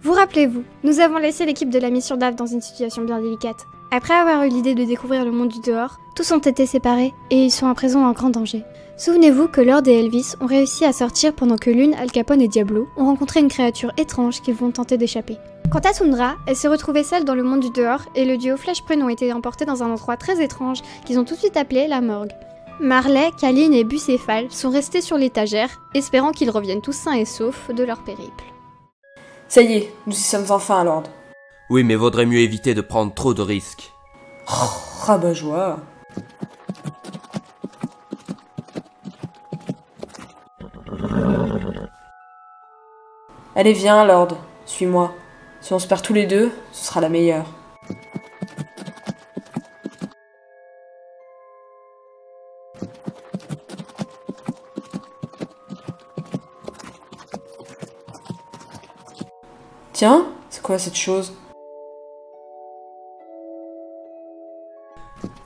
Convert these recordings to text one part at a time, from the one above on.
Vous rappelez-vous, nous avons laissé l'équipe de la mission DAF dans une situation bien délicate. Après avoir eu l'idée de découvrir le monde du dehors, tous ont été séparés et ils sont à présent en grand danger. Souvenez-vous que Lord et Elvis ont réussi à sortir pendant que Lune, Al Capone et Diablo ont rencontré une créature étrange qu'ils vont tenter d'échapper. Quant à Sundra, elle s'est retrouvée seule dans le monde du dehors et le duo Flash Prune ont été emportés dans un endroit très étrange qu'ils ont tout de suite appelé la morgue. Marley, Kaline et Bucéphale sont restés sur l'étagère, espérant qu'ils reviennent tous sains et saufs de leur périple. Ça y est, nous y sommes enfin, Lord. Oui, mais vaudrait mieux éviter de prendre trop de risques. Rabat-joie. Allez, viens, Lord. Suis-moi. Si on se perd tous les deux, ce sera la meilleure. Tiens, c'est quoi cette chose?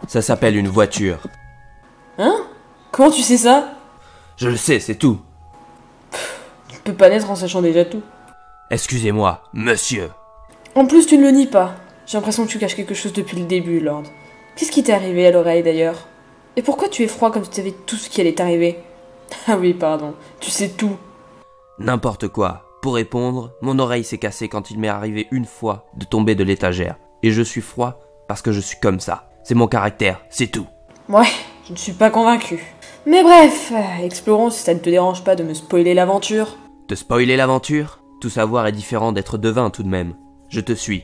Ça s'appelle une voiture. Hein? Comment tu sais ça? Je le sais, c'est tout. Tu peux pas naître en sachant déjà tout. Excusez-moi, monsieur. En plus, tu ne le nies pas. J'ai l'impression que tu caches quelque chose depuis le début, Lord. Qu'est-ce qui t'est arrivé à l'oreille, d'ailleurs? Et pourquoi tu es froid comme si tu savais tout ce qui allait t'arriver? Ah oui, pardon. Tu sais tout. N'importe quoi. Pour répondre, mon oreille s'est cassée quand il m'est arrivé une fois de tomber de l'étagère. Et je suis froid parce que je suis comme ça. C'est mon caractère, c'est tout. Ouais, je ne suis pas convaincue. Mais bref, explorons si ça ne te dérange pas de me spoiler l'aventure. Te spoiler l'aventure? Tout savoir est différent d'être devin tout de même. Je te suis.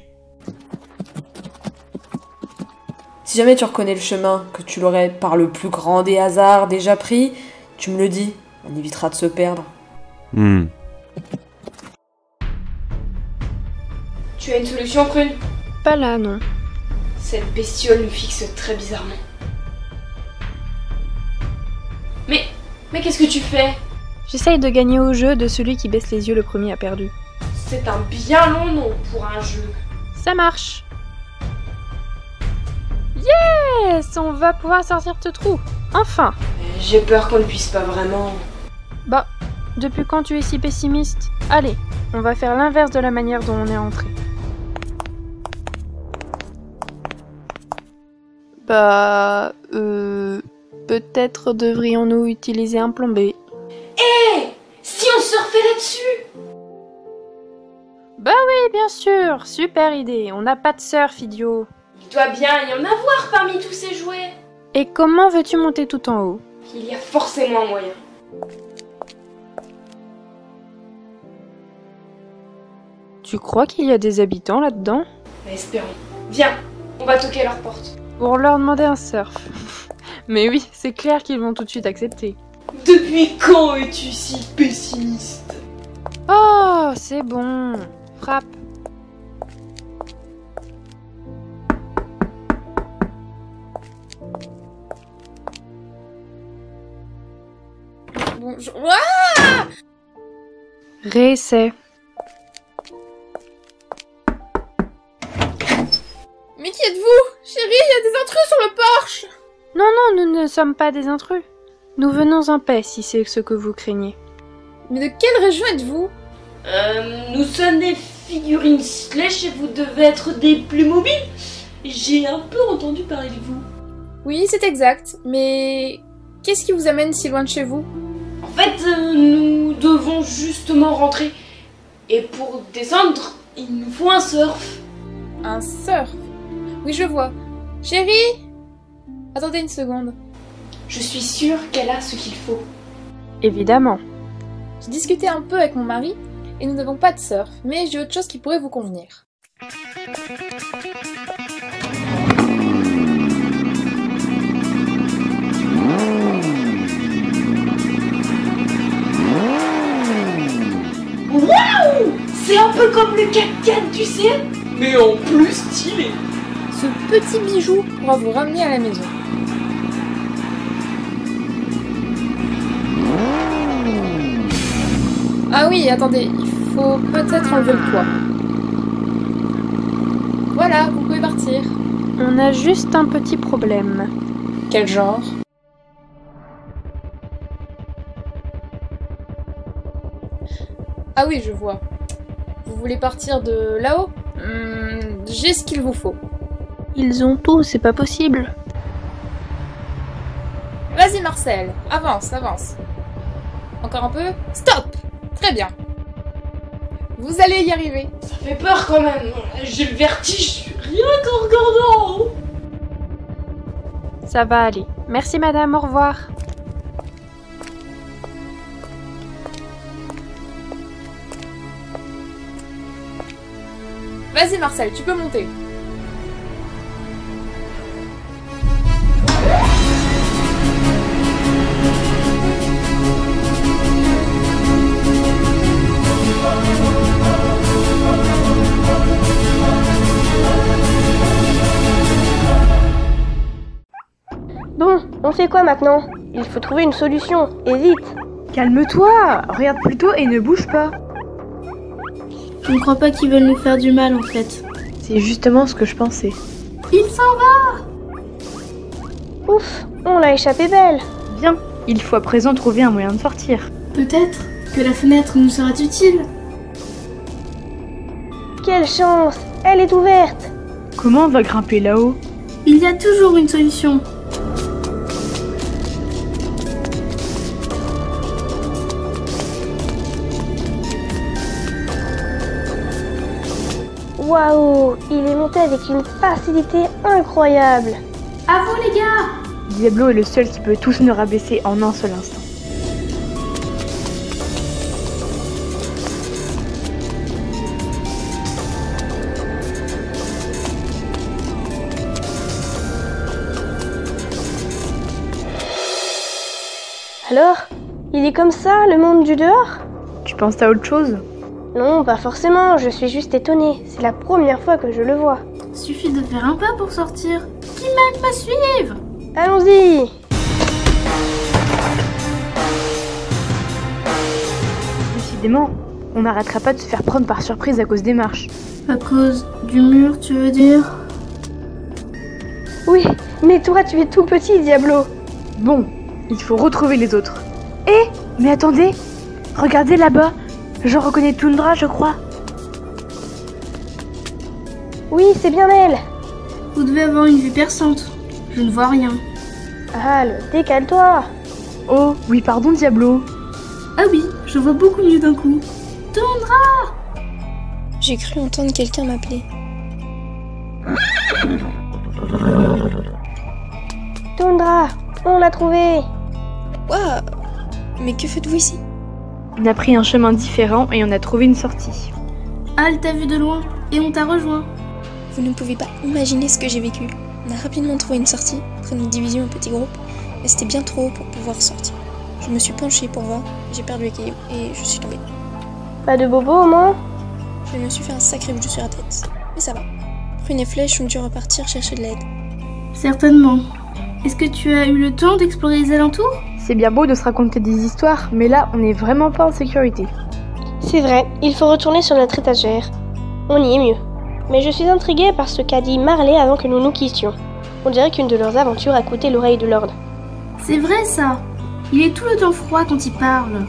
Si jamais tu reconnais le chemin, que tu l'aurais par le plus grand des hasards déjà pris, tu me le dis, on évitera de se perdre. Tu as une solution, Prune? Pas là, non. Cette bestiole nous fixe très bizarrement. Mais qu'est-ce que tu fais? J'essaye de gagner au jeu de celui qui baisse les yeux le premier a perdu. C'est un bien long nom pour un jeu. Ça marche! Yes! On va pouvoir sortir de ce trou! Enfin! J'ai peur qu'on ne puisse pas vraiment... Bah, depuis quand tu es si pessimiste? Allez, on va faire l'inverse de la manière dont on est entré. Bah... Peut-être devrions-nous utiliser un plombé. Si on surfait là-dessus? Bah oui, bien sûr! Super idée! On n'a pas de surf, idiot! Il doit bien y en avoir parmi tous ces jouets. Et comment veux-tu monter tout en haut? Il y a forcément un moyen. Tu crois qu'il y a des habitants là-dedans? Bah, espérons. Viens, on va toquer à leur porte. Pour leur demander un surf. Mais oui, c'est clair qu'ils vont tout de suite accepter. Depuis quand es-tu si pessimiste? Oh, c'est bon. Frappe. Bonjour. Ah! Réessaie. Mais qui êtes-vous? Chérie, il y a des intrus sur le porche. Non, non, nous ne sommes pas des intrus. Nous venons en paix si c'est ce que vous craignez. Mais de quelle région êtes-vous? Nous sommes des figurines Slash et vous devez être des plus mobiles. J'ai un peu entendu parler de vous. Oui, c'est exact, mais qu'est-ce qui vous amène si loin de chez vous? En fait, nous devons justement rentrer. Et pour descendre, il nous faut un surf. Un surf? Oui, je vois. Chérie? Attendez une seconde. Je suis sûre qu'elle a ce qu'il faut. Évidemment. J'ai discuté un peu avec mon mari et nous n'avons pas de surf, mais j'ai autre chose qui pourrait vous convenir. Waouh! C'est un peu comme le Cap-Can, tu sais? Mais en plus stylé. Ce petit bijou pourra vous ramener à la maison. Ah oui, attendez, il faut peut-être enlever le poids. Voilà, vous pouvez partir. On a juste un petit problème. Quel genre? Ah oui, je vois. Vous voulez partir de là-haut? J'ai ce qu'il vous faut. Ils ont tout, c'est pas possible. Vas-y Marcel, avance, avance. Encore un peu. Stop! Très bien. Vous allez y arriver. Ça fait peur quand même. J'ai le vertige rien qu'en regardant. Ça va aller. Merci madame, au revoir. Vas-y Marcel, tu peux monter. Bon, on fait quoi maintenant? Il faut trouver une solution, et vite. Calme-toi, regarde plutôt et ne bouge pas. Je ne crois pas qu'ils veulent nous faire du mal en fait. C'est justement ce que je pensais. Il s'en va! Ouf, on l'a échappé belle. Bien, il faut à présent trouver un moyen de sortir. Peut-être que la fenêtre nous sera utile. Quelle chance, elle est ouverte. Comment on va grimper là-haut? Il y a toujours une solution. Waouh, il est monté avec une facilité incroyable. À vous les gars! Diablo est le seul qui peut tous nous rabaisser en un seul instant. Alors, il est comme ça, le monde du dehors? Tu penses à autre chose? Non, pas forcément, je suis juste étonnée. C'est la première fois que je le vois. Suffit de faire un pas pour sortir. Qui m'aime me suivre? Allons-y! Décidément, on n'arrêtera pas de se faire prendre par surprise à cause des marches. À cause du mur, tu veux dire? Oui, mais toi tu es tout petit, Diablo. Bon, il faut retrouver les autres. Eh, mais attendez! Regardez là-bas! Je reconnais Tundra, je crois. Oui, c'est bien elle. Vous devez avoir une vue perçante. Je ne vois rien. Al, décale-toi. Oh, oui, pardon, Diablo. Ah oui, je vois beaucoup mieux d'un coup. Tundra! J'ai cru entendre quelqu'un m'appeler. Tundra, on l'a trouvée. Waouh! Mais que faites-vous ici? On a pris un chemin différent et on a trouvé une sortie. Al t'a vu de loin et on t'a rejoint. Vous ne pouvez pas imaginer ce que j'ai vécu. On a rapidement trouvé une sortie, après notre division en petits groupes, mais c'était bien trop haut pour pouvoir sortir. Je me suis penchée pour voir, j'ai perdu l'équilibre et je suis tombée. Pas de bobo au moins? Je me suis fait un sacré bout sur la tête. Mais ça va. Prune et Flèche ont dû repartir chercher de l'aide. Certainement. Est-ce que tu as eu le temps d'explorer les alentours? C'est bien beau de se raconter des histoires, mais là, on n'est vraiment pas en sécurité. C'est vrai, il faut retourner sur notre étagère. On y est mieux. Mais je suis intriguée par ce qu'a dit Marley avant que nous nous quittions. On dirait qu'une de leurs aventures a coûté l'oreille de Lord. C'est vrai ça. Il est tout le temps froid quand il parle.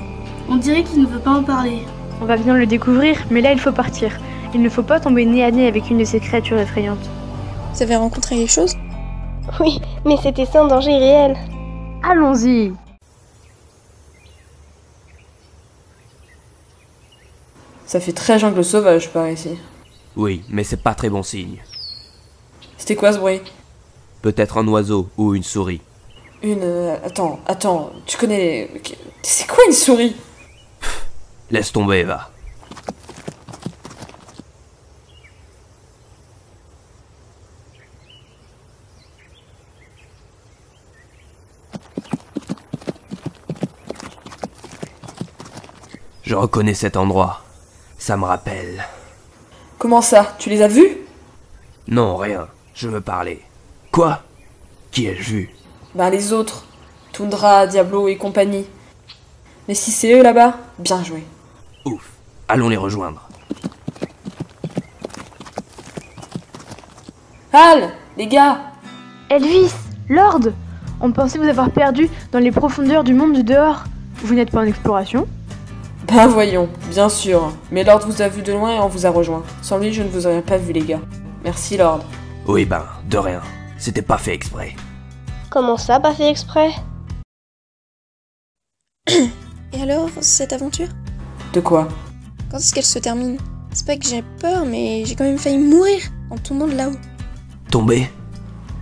On dirait qu'il ne veut pas en parler. On va bien le découvrir, mais là, il faut partir. Il ne faut pas tomber nez à nez avec une de ces créatures effrayantes. Vous avez rencontré quelque chose? Oui, mais c'était sans danger réel. Allons-y! Ça fait très jungle sauvage par ici. Oui, mais c'est pas très bon signe. C'était quoi ce bruit? Peut-être un oiseau ou une souris. Attends, tu connais... C'est quoi une souris? Laisse tomber, va. Je reconnais cet endroit. Ça me rappelle. Comment ça? Tu les as vus? Non, rien. Je veux parler. Quoi? Qui ai-je vu? Ben les autres. Tundra, Diablo et compagnie. Mais si c'est eux là-bas, bien joué. Ouf. Allons les rejoindre. Al! Les gars! Elvis! Lord! On pensait vous avoir perdu dans les profondeurs du monde du dehors. Vous n'êtes pas en exploration? Ben voyons, bien sûr. Mais Lord vous a vu de loin et on vous a rejoint. Sans lui, je ne vous aurais pas vu, les gars. Merci, Lord. Oui ben, de rien. C'était pas fait exprès. Comment ça, pas fait exprès? Et alors, cette aventure? De quoi? Quand est-ce qu'elle se termine? C'est pas que j'ai peur, mais j'ai quand même failli mourir en tombant de là-haut. Tomber?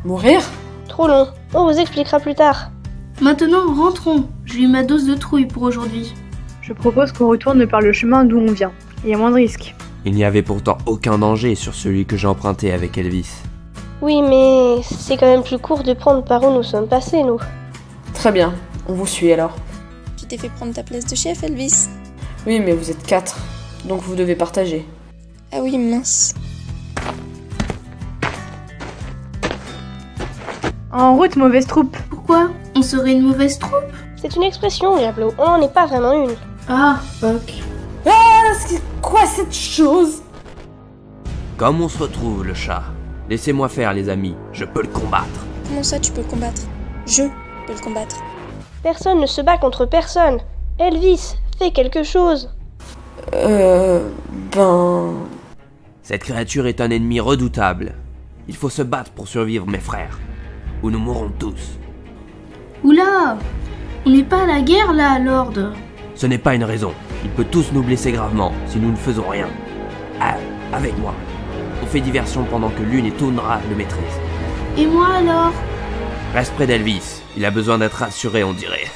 Mourir? Trop long, on vous expliquera plus tard. Maintenant, rentrons. J'ai eu ma dose de trouille pour aujourd'hui. Je propose qu'on retourne par le chemin d'où on vient. Il y a moins de risques. Il n'y avait pourtant aucun danger sur celui que j'ai emprunté avec Elvis. Oui, mais c'est quand même plus court de prendre par où nous sommes passés, nous. Très bien, on vous suit alors. Tu t'es fait prendre ta place de chef, Elvis. Oui, mais vous êtes 4, donc vous devez partager. Ah oui, mince. En route, mauvaise troupe. Pourquoi? On serait une mauvaise troupe? C'est une expression, Diablo, on n'en est pas vraiment une. Ah, fuck. Ah, c'est quoi cette chose? Comme on se retrouve, le chat? Laissez-moi faire, les amis, je peux le combattre. Comment ça, tu peux le combattre? Je peux le combattre. Personne ne se bat contre personne. Elvis, fais quelque chose. Cette créature est un ennemi redoutable. Il faut se battre pour survivre, mes frères. Ou nous mourrons tous. Oula! On n'est pas à la guerre là, Lord. Ce n'est pas une raison. Il peut tous nous blesser gravement si nous ne faisons rien. Ah, avec moi. On fait diversion pendant que Lune et Tundra le maîtrisent. Et moi alors? Reste près d'Elvis. Il a besoin d'être rassuré, on dirait.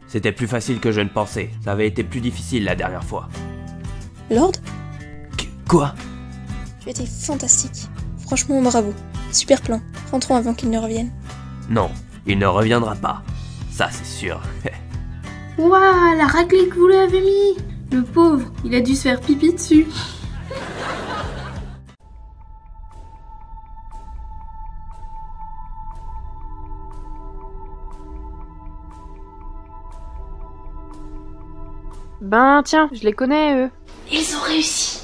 C'était plus facile que je ne pensais. Ça avait été plus difficile la dernière fois. Lord? Quoi? Tu étais fantastique. Franchement, bravo. Super plan. Rentrons avant qu'il ne revienne. Non, il ne reviendra pas. Ça, c'est sûr. Ouah, la raclée que vous lui avez mis! Le pauvre, il a dû se faire pipi dessus. Ben tiens, je les connais eux. Ils ont réussi.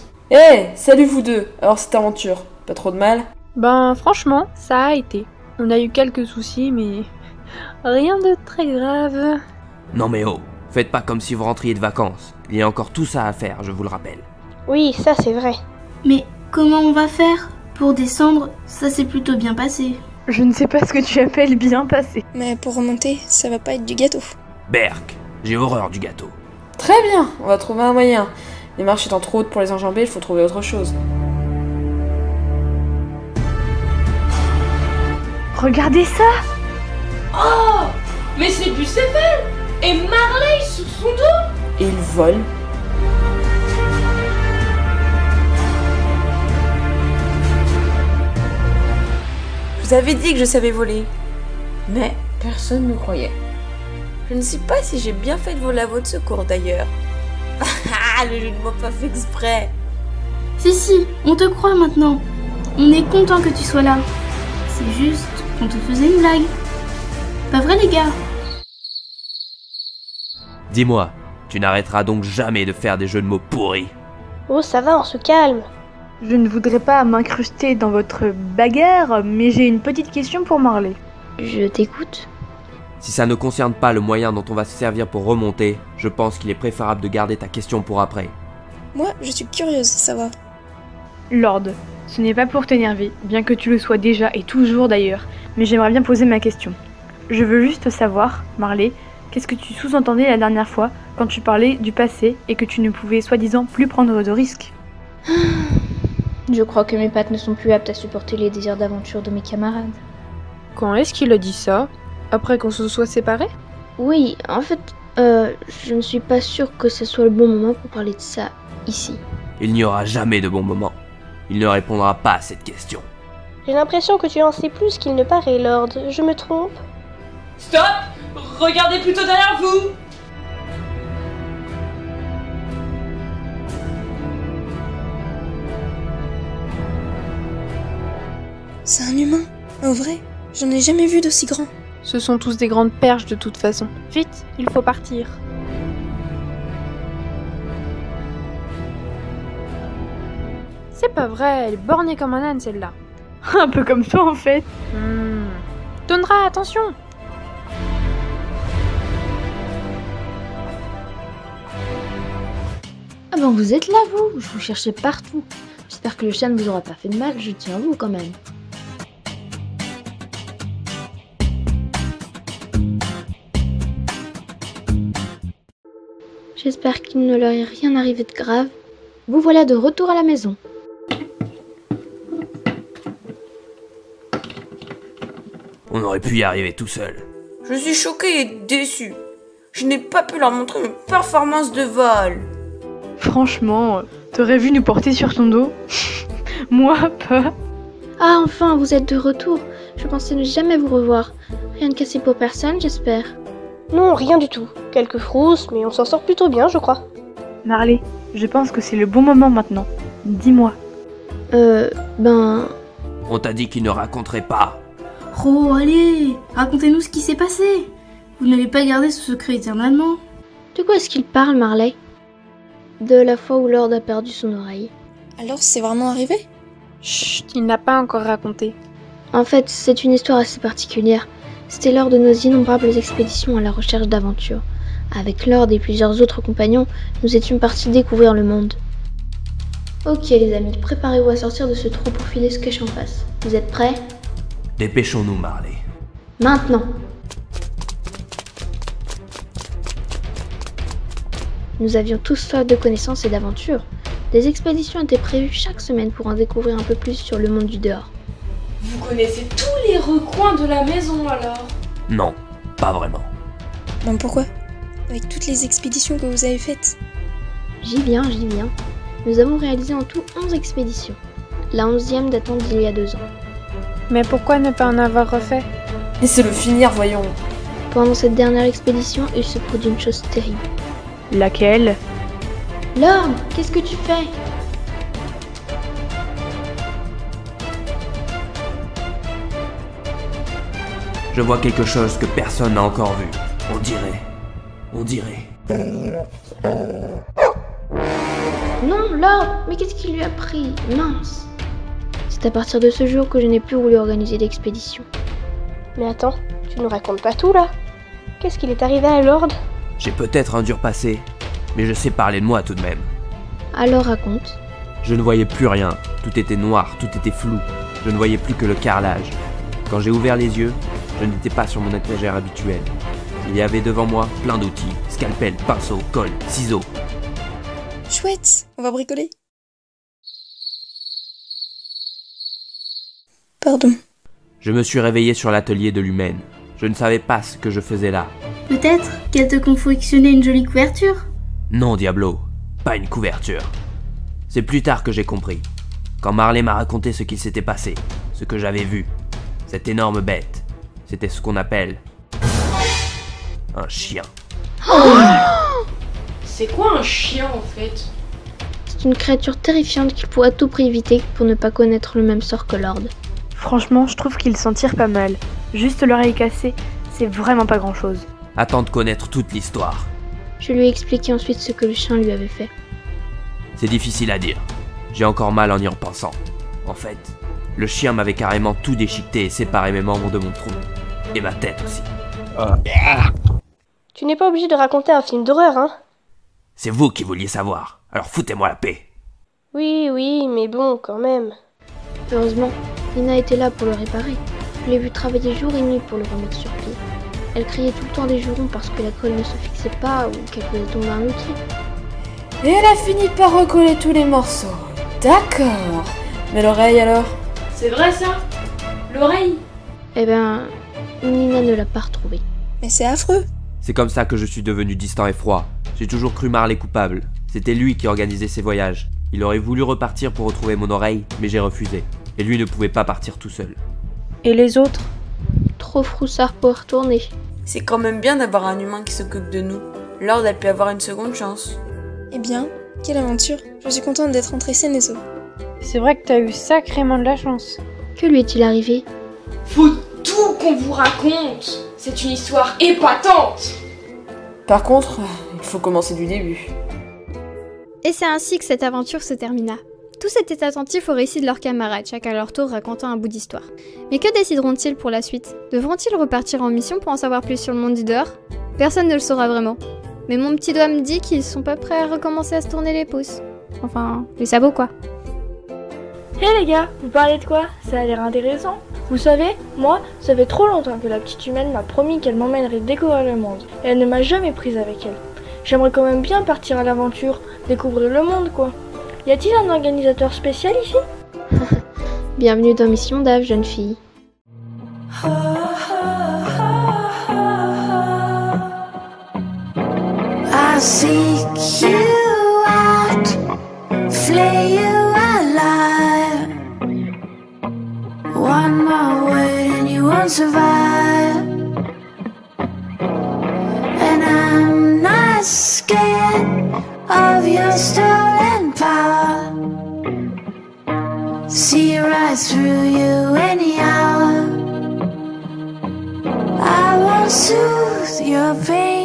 Salut vous deux. Alors cette aventure, pas trop de mal? Ben franchement, ça a été. On a eu quelques soucis, mais rien de très grave. Non mais oh, faites pas comme si vous rentriez de vacances. Il y a encore tout ça à faire, je vous le rappelle. Oui, ça c'est vrai. Mais comment on va faire? Pour descendre, ça s'est plutôt bien passé. Je ne sais pas ce que tu appelles bien passé. Mais pour remonter, ça va pas être du gâteau. Berk, j'ai horreur du gâteau. Très bien, on va trouver un moyen. Les marches étant trop hautes pour les enjamber, il faut trouver autre chose. Regardez ça! Oh! Mais c'est Bucéphale! Et Marley sur son dos! Et il vole. Je vous avais dit que je savais voler. Mais personne ne me croyait. Je ne sais pas si j'ai bien fait de voler à votre secours d'ailleurs. Ah, le jeu ne m'a pas fait exprès. Si, on te croit maintenant. On est content que tu sois là. C'est juste qu'on te faisait une blague. Pas vrai les gars? Dis-moi, tu n'arrêteras donc jamais de faire des jeux de mots pourris. Oh, ça va, on se calme. Je ne voudrais pas m'incruster dans votre bagarre, mais j'ai une petite question pour Marley. Je t'écoute. Si ça ne concerne pas le moyen dont on va se servir pour remonter, je pense qu'il est préférable de garder ta question pour après. Moi, je suis curieuse de savoir. Lord, ce n'est pas pour t'énerver, bien que tu le sois déjà et toujours d'ailleurs, mais j'aimerais bien poser ma question. Je veux juste savoir, Marley, qu'est-ce que tu sous-entendais la dernière fois quand tu parlais du passé et que tu ne pouvais soi-disant plus prendre de risques? Je crois que mes pattes ne sont plus aptes à supporter les désirs d'aventure de mes camarades. Quand est-ce qu'il a dit ça? Après qu'on se soit séparés? Oui, en fait, je ne suis pas sûre que ce soit le bon moment pour parler de ça ici. Il n'y aura jamais de bon moment. Il ne répondra pas à cette question. J'ai l'impression que tu en sais plus qu'il ne paraît, Lord. Je me trompe? Stop! Regardez plutôt derrière vous! C'est un humain, en vrai. J'en ai jamais vu d'aussi grand. Ce sont tous des grandes perches de toute façon. Vite, il faut partir. C'est pas vrai, elle est bornée comme un âne celle-là. Un peu comme toi en fait. Tundra, attention! Ah ben vous êtes là vous, je vous cherchais partout. J'espère que le chat ne vous aura pas fait de mal, je tiens à vous quand même. J'espère qu'il ne leur est rien arrivé de grave. Vous voilà de retour à la maison. On aurait pu y arriver tout seul. Je suis choquée et déçue. Je n'ai pas pu leur montrer mes performances de vol. Franchement, t'aurais vu nous porter sur ton dos? Moi, pas. Ah enfin, vous êtes de retour. Je pensais ne jamais vous revoir. Rien de cassé pour personne, j'espère. Non, rien du tout. Quelques frousses, mais on s'en sort plutôt bien, je crois. Marley, je pense que c'est le bon moment maintenant. Dis-moi. On t'a dit qu'il ne raconterait pas. Oh, allez, racontez-nous ce qui s'est passé. Vous n'avez pas gardé ce secret éternellement. De quoi est-ce qu'il parle, Marley? De la fois où Lord a perdu son oreille. Alors c'est vraiment arrivé? Chut, il n'a pas encore raconté. En fait, c'est une histoire assez particulière. C'était lors de nos innombrables expéditions à la recherche d'aventures. Avec Lord et plusieurs autres compagnons, nous étions partis découvrir le monde. Ok les amis, préparez-vous à sortir de ce trou pour filer ce cache en face. Vous êtes prêts? Dépêchons-nous, Marley. Maintenant! Nous avions tous soif de connaissances et d'aventures. Des expéditions étaient prévues chaque semaine pour en découvrir un peu plus sur le monde du dehors. Vous connaissez tous les recoins de la maison alors? Non, pas vraiment. Ben pourquoi? Avec toutes les expéditions que vous avez faites. J'y viens. Nous avons réalisé en tout 11 expéditions. La 11e datant d'il y a 2 ans. Mais pourquoi ne pas en avoir refait? Laissez-le finir, voyons. Pendant cette dernière expédition, il se produit une chose terrible. Laquelle? Lord, qu'est-ce que tu fais? Je vois quelque chose que personne n'a encore vu. On dirait. Non, Lord, mais qu'est-ce qui lui a pris? Mince. C'est à partir de ce jour que je n'ai plus voulu organiser d'expédition. Mais attends, tu nous racontes pas tout là? Qu'est-ce qu'il est arrivé à Lord? J'ai peut-être un dur passé, mais je sais parler de moi tout de même. Alors raconte. Je ne voyais plus rien, tout était noir, tout était flou. Je ne voyais plus que le carrelage. Quand j'ai ouvert les yeux, je n'étais pas sur mon étagère habituelle. Il y avait devant moi plein d'outils, scalpel, pinceau, colle, ciseaux. Chouette, on va bricoler. Pardon. Je me suis réveillé sur l'atelier de l'humaine. Je ne savais pas ce que je faisais là. Peut-être qu'elle te confectionnait une jolie couverture? Non, Diablo, pas une couverture. C'est plus tard que j'ai compris. Quand Marley m'a raconté ce qu'il s'était passé, ce que j'avais vu, cette énorme bête, c'était ce qu'on appelle un chien. C'est quoi un chien en fait? C'est une créature terrifiante qu'il faut à tout prix éviter pour ne pas connaître le même sort que Lord. Franchement, je trouve qu'il s'en tire pas mal. Juste l'oreille cassée, c'est vraiment pas grand-chose. Attends de connaître toute l'histoire. Je lui ai expliqué ensuite ce que le chien lui avait fait. C'est difficile à dire. J'ai encore mal en y repensant. En fait, le chien m'avait carrément tout déchiqueté et séparé mes membres de mon tronc. Et ma tête aussi. Tu n'es pas obligé de raconter un film d'horreur, hein? C'est vous qui vouliez savoir, alors foutez-moi la paix. Oui, mais bon, quand même. Heureusement, Nina était là pour le réparer. Je l'ai vu travailler jour et nuit pour le remettre sur pied. Elle criait tout le temps des jurons parce que la colle ne se fixait pas ou qu'elle faisait tomber un outil. Et elle a fini par recoller tous les morceaux. D'accord. Mais l'oreille alors? C'est vrai ça? L'oreille? Eh ben, Nina ne l'a pas retrouvée. Mais c'est affreux. C'est comme ça que je suis devenu distant et froid. J'ai toujours cru Marley coupable. C'était lui qui organisait ses voyages. Il aurait voulu repartir pour retrouver mon oreille, mais j'ai refusé. Et lui ne pouvait pas partir tout seul. Et les autres? Trop froussard pour retourner. C'est quand même bien d'avoir un humain qui s'occupe de nous. Lord a pu avoir une seconde chance. Eh bien, quelle aventure. Je suis contente d'être rentrée saine et sauve. C'est vrai que t'as eu sacrément de la chance. Que lui est-il arrivé? Faut tout qu'on vous raconte. C'est une histoire épatante. Par contre, il faut commencer du début. Et c'est ainsi que cette aventure se termina. Tous étaient attentifs au récit de leurs camarades, chacun à leur tour racontant un bout d'histoire. Mais que décideront-ils pour la suite? Devront-ils repartir en mission pour en savoir plus sur le monde du dehors? Personne ne le saura vraiment. Mais mon petit doigt me dit qu'ils sont pas prêts à recommencer à se tourner les pouces. Enfin, les sabots quoi. Hé les gars, vous parlez de quoi? Ça a l'air intéressant. Vous savez, moi, ça fait trop longtemps que la petite humaine m'a promis qu'elle m'emmènerait découvrir le monde. Et elle ne m'a jamais prise avec elle. J'aimerais quand même bien partir à l'aventure, découvrir le monde quoi. Y a-t-il un organisateur spécial ici? Bienvenue dans Mission Dave, jeune fille. I seek you out, flay you alive. One more word and you won't survive. And I'm not scared of your stolen power. See right through you anyhow. I won't soothe your pain.